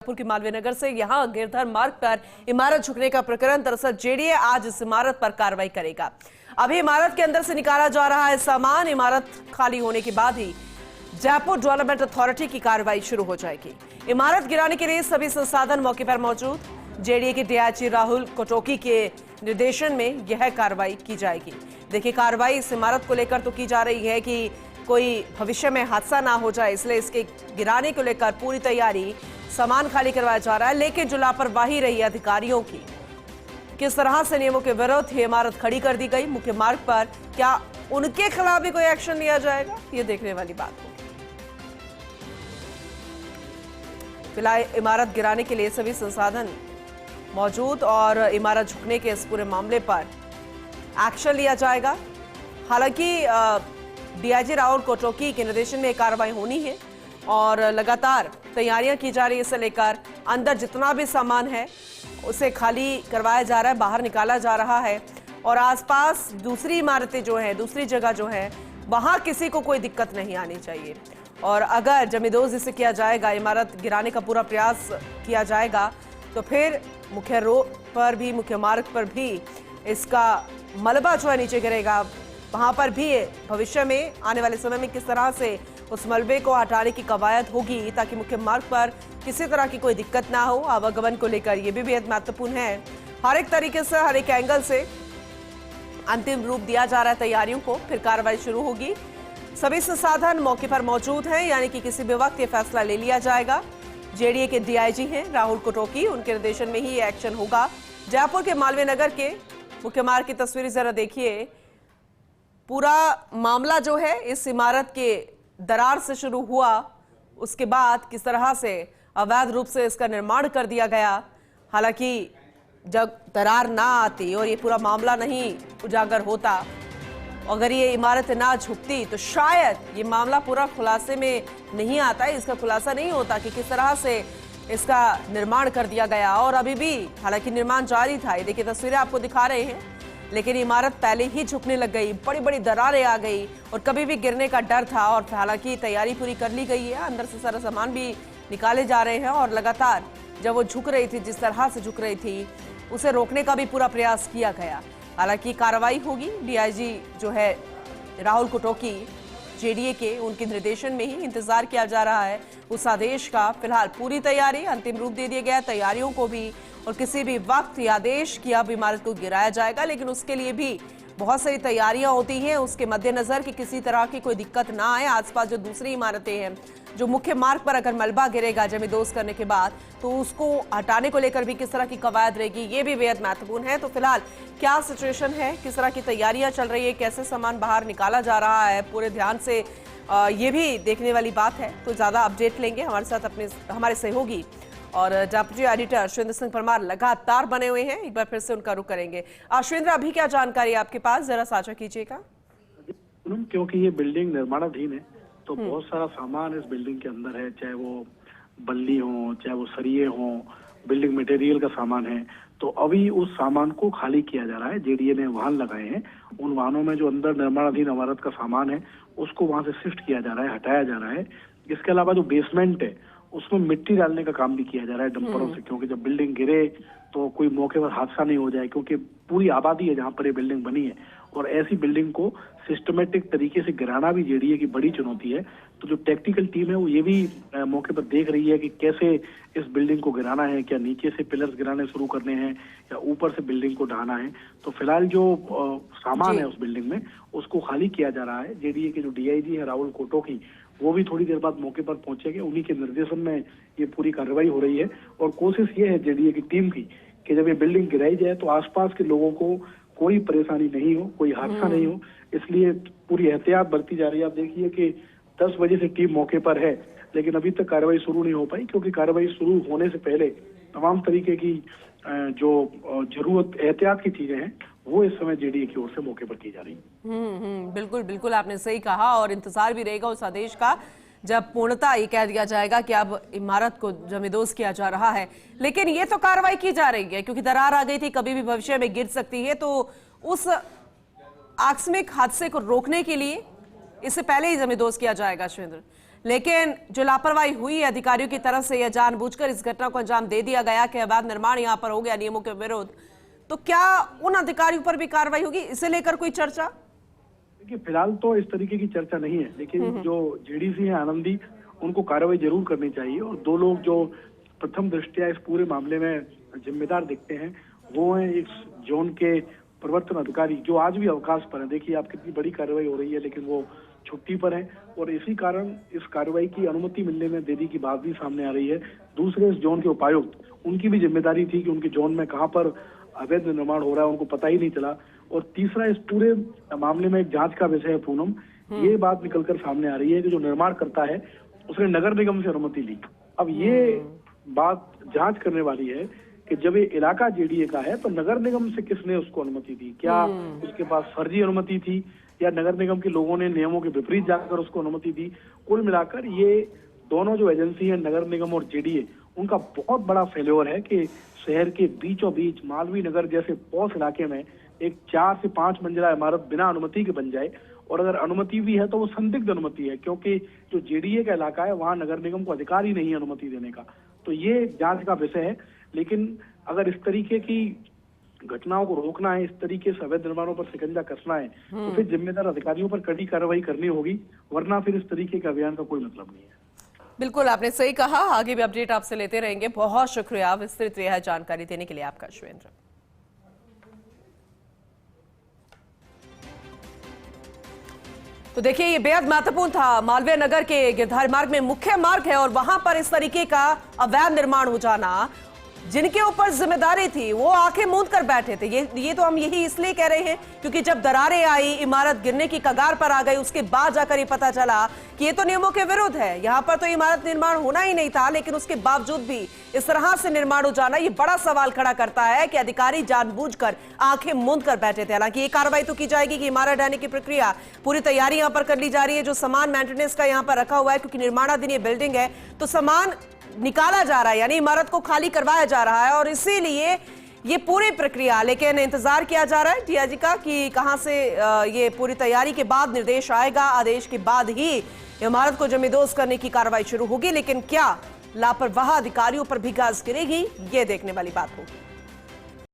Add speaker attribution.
Speaker 1: की मालवीय नगर से यहां गिरधर मार्ग पर इमारत झुकने का प्रकरण। दरअसल जेडीए आज इस इमारत पर कार्रवाई करेगा। अभी इमारत के अंदर से निकाला जा रहा है सामान। इमारत खाली होने के बाद ही जयपुर डेवलपमेंट अथॉरिटी की कार्रवाई शुरू हो जाएगी। इमारत गिराने के लिए सभी संसाधन मौके पर मौजूद। जेडीए के डीआईजी राहुल कोटोकी के निर्देशन में यह कार्रवाई की जाएगी। देखिए, कार्रवाई इस इमारत को लेकर तो की जा रही है कि कोई भविष्य में हादसा ना हो जाए, इसलिए इसके गिराने को लेकर पूरी तैयारी, सामान खाली करवाया जा रहा है। लेकिन जो लापरवाही रही अधिकारियों की, किस तरह से नियमों के विरुद्ध ये इमारत खड़ी कर दी गई मुख्य मार्ग पर, क्या उनके खिलाफ भी कोई एक्शन लिया जाएगा, ये देखने वाली बात होगी। फिलहाल इमारत गिराने के लिए सभी संसाधन मौजूद और इमारत झुकने के इस पूरे मामले पर एक्शन लिया जाएगा। हालांकि डीआईजी राहुल कोटोकी के निर्देशन में कार्रवाई होनी है और लगातार तैयारियां की जा रही है। इसे लेकर अंदर जितना भी सामान है उसे खाली करवाया जा रहा है, बाहर निकाला जा रहा है और आसपास दूसरी इमारतें जो है, दूसरी जगह जो है, वहां किसी को कोई दिक्कत नहीं आनी चाहिए। और अगर जमींदोज इसे किया जाएगा, इमारत गिराने का पूरा प्रयास किया जाएगा, तो फिर मुख्य रोड पर भी, मुख्य मार्ग पर भी इसका मलबा जो है नीचे गिरेगा। वहां पर भी भविष्य में आने वाले समय में किस तरह से उस मलबे को हटाने की कवायद होगी ताकि मुख्य मार्ग पर किसी तरह की कोई दिक्कत ना हो। आवागमन को लेकर यह भी बेहद महत्वपूर्ण है। हर एक तरीके से, हर एक एंगल से अंतिम रूप दिया जा रहा है तैयारियों को। फिर कार्रवाई शुरू होगी। सभी संसाधन मौके पर मौजूद हैं, यानी कि किसी भी वक्त ये फैसला ले लिया जाएगा। जेडीए के डीआईजी हैं राहुल कोटोकी, उनके निर्देशन में ही ये एक्शन होगा। जयपुर के मालवीय नगर के मुख्य मार्ग की तस्वीरें जरा देखिए। पूरा मामला जो है इस इमारत के दरार से शुरू हुआ, उसके बाद किस तरह से अवैध रूप से इसका निर्माण कर दिया गया। हालांकि जब दरार ना आती और ये पूरा मामला नहीं उजागर होता, अगर ये इमारत ना झुकती, तो शायद ये मामला पूरा खुलासे में नहीं आता, इसका खुलासा नहीं होता कि किस तरह से इसका निर्माण कर दिया गया। और अभी भी हालांकि निर्माण जारी था। ये देखिए, तस्वीरें आपको दिखा रहे हैं, लेकिन इमारत पहले ही झुकने लग गई, बड़ी बड़ी दरारें आ गई और कभी भी गिरने का डर था। और हालांकि तैयारी पूरी कर ली गई है, अंदर से सारा सामान भी निकाले जा रहे हैं और लगातार जब वो झुक रही थी, जिस तरह से झुक रही थी, उसे रोकने का भी पूरा प्रयास किया गया। हालांकि कार्रवाई होगी। डीआईजी जो है राहुल कोटोकी जेडीए के, उनके निर्देशन में ही इंतजार किया जा रहा है उस आदेश का। फिलहाल पूरी तैयारी, अंतिम रूप दे दिया गया तैयारियों को भी और किसी भी वक्त ये आदेश कि अब इमारत को गिराया जाएगा, लेकिन उसके लिए भी बहुत सारी तैयारियां होती हैं उसके मद्देनजर कि किसी तरह की कोई दिक्कत ना आए। आसपास जो दूसरी इमारतें हैं, जो मुख्य मार्ग पर अगर मलबा गिरेगा जमींदोज करने के बाद, तो उसको हटाने को लेकर भी किस तरह की कवायद रहेगी, ये भी बेहद महत्वपूर्ण है। तो फिलहाल क्या सिचुएशन है, किस तरह की तैयारियां चल रही है, कैसे सामान बाहर निकाला जा रहा है, पूरे ध्यान से ये भी देखने वाली बात है। तो ज्यादा अपडेट लेंगे हमारे साथ हमारे सहयोगी और डेप्यूटी एडिटर अश्विंद्र सिंह परमार लगातार बने हुए हैं। एक बार फिर से उनका रुख करेंगे। अश्विंद्र, अभी क्या जानकारी है आपके पास, जरा साझा कीजिएगा।
Speaker 2: क्योंकि ये बिल्डिंग निर्माणाधीन है, तो बहुत सारा सामान इस बिल्डिंग के अंदर है, चाहे वो बल्ली हो, चाहे वो सरिये हो, बिल्डिंग मटेरियल का सामान है। तो अभी उस सामान को खाली किया जा रहा है। जेडीए ने वाहन लगाए हैं, उन वाहनों में जो अंदर निर्माणाधीन इमारत का सामान है उसको वहां से शिफ्ट किया जा रहा है, हटाया जा रहा है। इसके अलावा जो बेसमेंट है उसमें मिट्टी डालने का काम भी किया जा रहा है डंपरों से, क्योंकि जब बिल्डिंग गिरे तो कोई मौके पर हादसा नहीं हो जाए, क्योंकि पूरी आबादी है जहाँ पर ये बिल्डिंग बनी है और ऐसी बिल्डिंग को सिस्टमेटिक तरीके से गिराना भी जेडीए की बड़ी चुनौती है। तो जो टेक्निकल टीम है वो ये भी मौके पर देख रही है कि कैसे इस बिल्डिंग को गिराना है, क्या नीचे से पिलर्स गिराने शुरू करने हैं या ऊपर से बिल्डिंग को ढाना है। तो फिलहाल जो सामान है उस बिल्डिंग में उसको खाली किया जा रहा है। जेडीए के जो डीआईजी है राहुल कोटोकी, वो भी थोड़ी देर बाद मौके पर पहुंचेंगे। उन्हीं के निर्देशन में ये पूरी कार्रवाई हो रही है और कोशिश ये है जेडीए की टीम की कि जब ये बिल्डिंग गिराई जाए तो आसपास के लोगों को कोई परेशानी नहीं हो, कोई हादसा नहीं हो, इसलिए पूरी एहतियात बरती जा रही है। आप देखिए कि 10 बजे से टीम मौके पर है, लेकिन अभी तक कार्रवाई शुरू नहीं हो पाई, क्योंकि कार्रवाई शुरू होने से पहले तमाम तरीके की जो जरूरत एहतियात की चीजें हैं वो इस समय जेडीए की ओर से मौके पर की जा रही है।
Speaker 1: बिल्कुल बिल्कुल, आपने सही कहा और इंतजार भी रहेगा उस आदेश का, जब पूर्णता ये कह दिया जाएगा कि अब इमारत को जमींदोज किया जा रहा है। लेकिन ये तो कार्रवाई की जा रही है, क्योंकि दरार आ गई थी, कभी भी भविष्य में गिर सकती है। तो उस आकस्मिक हादसे को रोकने के लिए इससे पहले ही जमींदोज किया जाएगा अश्विंद्र। लेकिन जो लापरवाही हुई है अधिकारियों की तरफ से, यह जानबूझकर इस घटना को अंजाम दे दिया गया कि अवैध निर्माण यहां पर हो गया नियमों के विरुद्ध, तो क्या उन अधिकारियों पर भी कार्रवाई होगी? इसे लेकर कोई चर्चा?
Speaker 2: देखिए, फिलहाल तो इस तरीके की चर्चा नहीं है, लेकिन जो जेडीसी है आनंदी, उनको कार्रवाई जरूर करनी चाहिए। और दो लोग जो प्रथम दृष्टया इस पूरे मामले में जिम्मेदार दिखते हैं, वो हैं इस जोन के प्रवर्तन अधिकारी, जो आज भी अवकाश पर है। देखिए आप, कितनी बड़ी कार्रवाई हो रही है, लेकिन वो छुट्टी पर है, और इसी कारण इस कार्रवाई की अनुमति मिलने में देरी की बात भी सामने आ रही है। दूसरे, इस जोन के उपायुक्त, उनकी भी जिम्मेदारी थी कि उनके जोन में कहां पर अवैध निर्माण हो रहा है, उनको पता ही नहीं चला। और तीसरा, इस पूरे मामले में एक जांच का विषय है पूनम, ये बात निकलकर सामने आ रही है कि जो निर्माण करता है उसने नगर निगम से अनुमति ली। अब ये बात जांच करने वाली है कि जब ये इलाका जेडीए का है तो नगर निगम से किसने उसको अनुमति दी? क्या उसके पास फर्जी अनुमति थी, या नगर निगम के लोगों ने नियमों के विपरीत जाकर उसको अनुमति दी? कुल मिलाकर ये दोनों जो एजेंसी है, नगर निगम और जेडीए, उनका बहुत बड़ा फेल्योर है कि शहर के बीचों बीच मालवीय नगर जैसे पॉश इलाके में एक 4 से 5 मंजिला इमारत बिना अनुमति के बन जाए। और अगर अनुमति भी है तो वो संदिग्ध अनुमति है, क्योंकि जो जेडीए का इलाका है वहां नगर निगम को अधिकार ही नहीं है अनुमति देने का। तो ये जांच का विषय है। लेकिन अगर इस तरीके की घटनाओं को रोकना है, इस तरीके से अवैध निर्माणों पर शिकंजा कसना है, तो फिर जिम्मेदार अधिकारियों पर कड़ी कार्रवाई करनी होगी, वरना फिर इस तरीके के अभियान का कोई मतलब नहीं है।
Speaker 1: बिल्कुल, आपने सही कहा। आगे भी अपडेट आपसे लेते रहेंगे। बहुत शुक्रिया विस्तृत यह जानकारी देने के लिए आपका, शिवेंद्र। तो देखिए, ये बेहद महत्वपूर्ण था। मालवीय नगर के गिरधारी मार्ग में मुख्य मार्ग है और वहां पर इस तरीके का अवैध निर्माण हो जाना, जिनके ऊपर जिम्मेदारी थी वो आंखें मूंद कर बैठे थे। ये तो हम यही इसलिए कह रहे हैं क्योंकि जब दरारें आई, इमारत गिरने की कगार पर आ गई, उसके बाद जाकर ये पता चला कि ये तो नियमों के विरुद्ध है। यहाँ पर तो इमारत निर्माण होना ही नहीं था, लेकिन उसके बावजूद भी इस तरह से निर्माण हो जाना, ये बड़ा सवाल खड़ा करता है कि अधिकारी जानबूझकर आंखें मूंद कर बैठे थे। हालांकि ये कार्रवाई तो की जाएगी कि इमारत ढहने की प्रक्रिया, पूरी तैयारी यहाँ पर कर ली जा रही है। जो सामान मेंटेनेंस का यहाँ पर रखा हुआ है, क्योंकि निर्माणाधीन ये बिल्डिंग है, तो सामान निकाला जा रहा है, यानी इमारत को खाली करवाया जा रहा है, और इसीलिए ये पूरी प्रक्रिया। लेकिन इंतजार किया जा रहा है डीआईजी का कि कहां से ये पूरी तैयारी के बाद निर्देश आएगा, आदेश के बाद ही इमारत को जमींदोज करने की कार्रवाई शुरू होगी। लेकिन क्या लापरवाह अधिकारियों पर भी गाज गिरेगी, ये देखने वाली बात होगी।